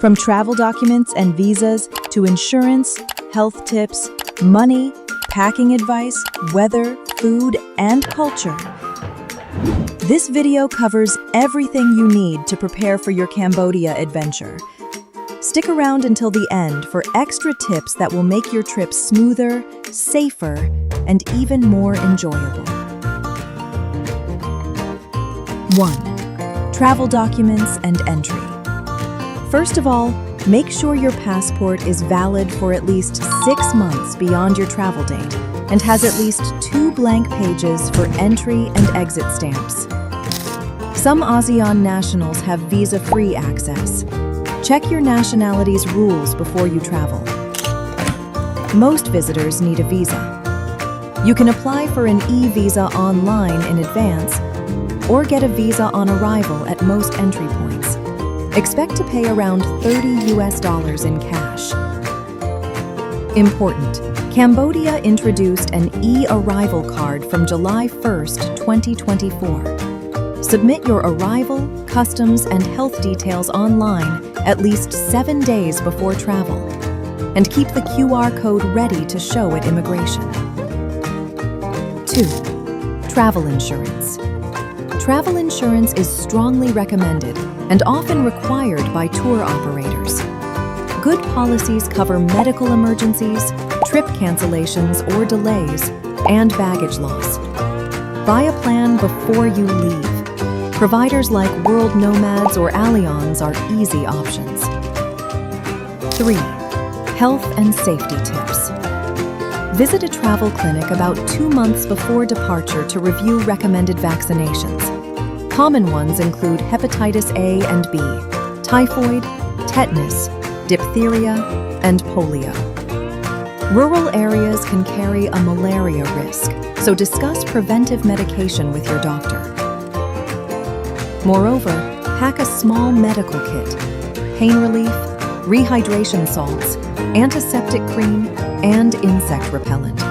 From travel documents and visas to insurance, health tips, money, packing advice, weather, food, and culture. This video covers everything you need to prepare for your Cambodia adventure. Stick around until the end for extra tips that will make your trip smoother, safer, and even more enjoyable. 1. Travel documents and entry. First of all, make sure your passport is valid for at least 6 months beyond your travel date and has at least 2 blank pages for entry and exit stamps. Some ASEAN nationals have visa-free access. Check your nationality's rules before you travel. Most visitors need a visa. You can apply for an e-visa online in advance or get a visa on arrival at most entry points. Expect to pay around $30 in cash. Important: Cambodia introduced an e-arrival card from July 1st, 2024. Submit your arrival, customs, and health details online at least 7 days before travel, and keep the QR code ready to show at immigration. 2. Travel insurance. Travel insurance is strongly recommended and often required by tour operators. Good policies cover medical emergencies, trip cancellations or delays, and baggage loss. Buy a plan before you leave. Providers like World Nomads or Allianz are easy options. 3. Health and safety tips. Visit a travel clinic about 2 months before departure to review recommended vaccinations. Common ones include hepatitis A and B, typhoid, tetanus, diphtheria, and polio. Rural areas can carry a malaria risk, so discuss preventive medication with your doctor. Moreover, pack a small medical kit, pain relief, rehydration salts, antiseptic cream, and insect repellent.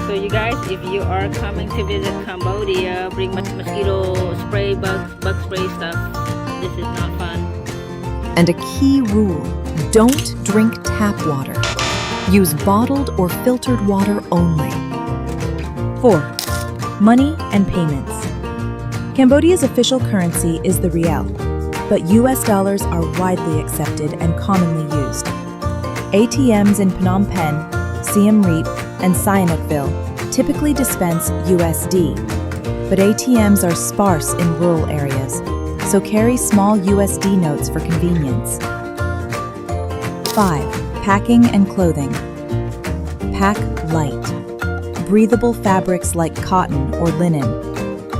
So you guys, if you are coming to visit Cambodia, bring mosquito spray, bug spray stuff. This is not fun. And a key rule: don't drink tap water. Use bottled or filtered water only. 4. Money and payments. Cambodia's official currency is the riel, but US dollars are widely accepted and commonly used. ATMs in Phnom Penh, Siem Reap, and Sihanoukville typically dispense USD, but ATMs are sparse in rural areas, so carry small USD notes for convenience. 5. Packing and clothing. Pack light. Breathable fabrics like cotton or linen.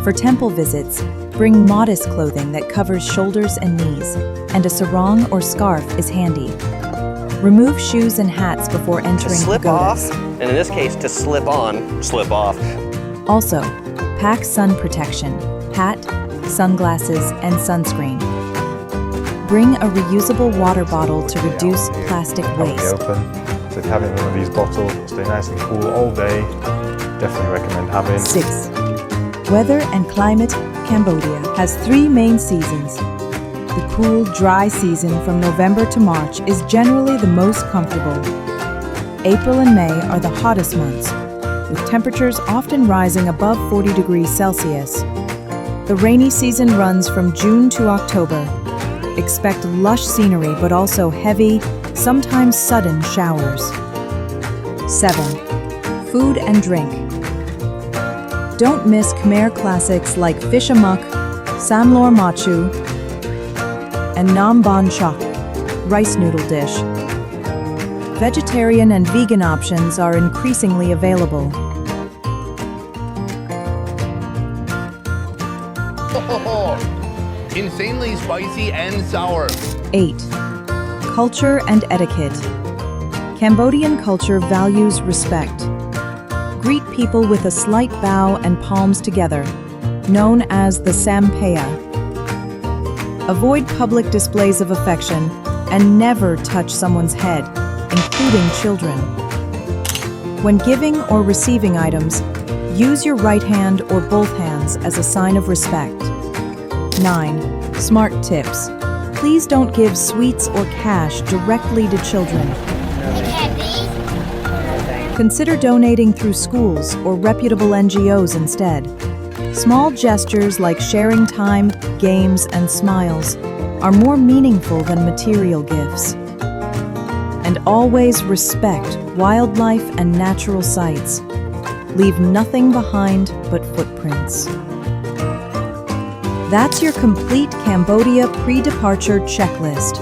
For temple visits, bring modest clothing that covers shoulders and knees, and a sarong or scarf is handy. Remove shoes and hats before entering slip pagodas. off, and in this case, to slip on, slip off. Also, pack sun protection, hat, sunglasses, and sunscreen. Bring a reusable water bottle to reduce plastic waste. Open. So if you're having one of these bottles, it'll stay nice and cool all day. Definitely recommend having. 6. Weather and climate. Cambodia has 3 main seasons. The cool, dry season from November to March is generally the most comfortable. April and May are the hottest months, with temperatures often rising above 40 degrees Celsius. The rainy season runs from June to October. Expect lush scenery but also heavy, sometimes sudden showers. 7. Food and drink. Don't miss Khmer classics like fish amok, samlor machu, and nam ban chak, rice noodle dish. Vegetarian and vegan options are increasingly available. Insanely spicy and sour. 8. Culture and etiquette. Cambodian culture values respect. Greet people with a slight bow and palms together, known as the sampaya. Avoid public displays of affection and never touch someone's head, including children. When giving or receiving items, use your right hand or both hands as a sign of respect. 9. Smart tips. please don't give sweets or cash directly to children. Consider donating through schools or reputable NGOs instead. Small gestures like sharing time, games, and smiles are more meaningful than material gifts. And always respect wildlife and natural sights. Leave nothing behind but footprints. That's your complete Cambodia pre-departure checklist.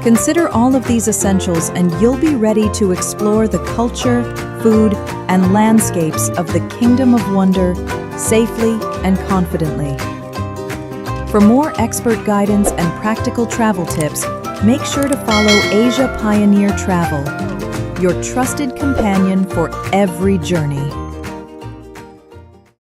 Consider all of these essentials and you'll be ready to explore the culture, food, and landscapes of the Kingdom of Wonder safely and confidently. For more expert guidance and practical travel tips, make sure to follow Asia Pioneer Travel, your trusted companion for every journey.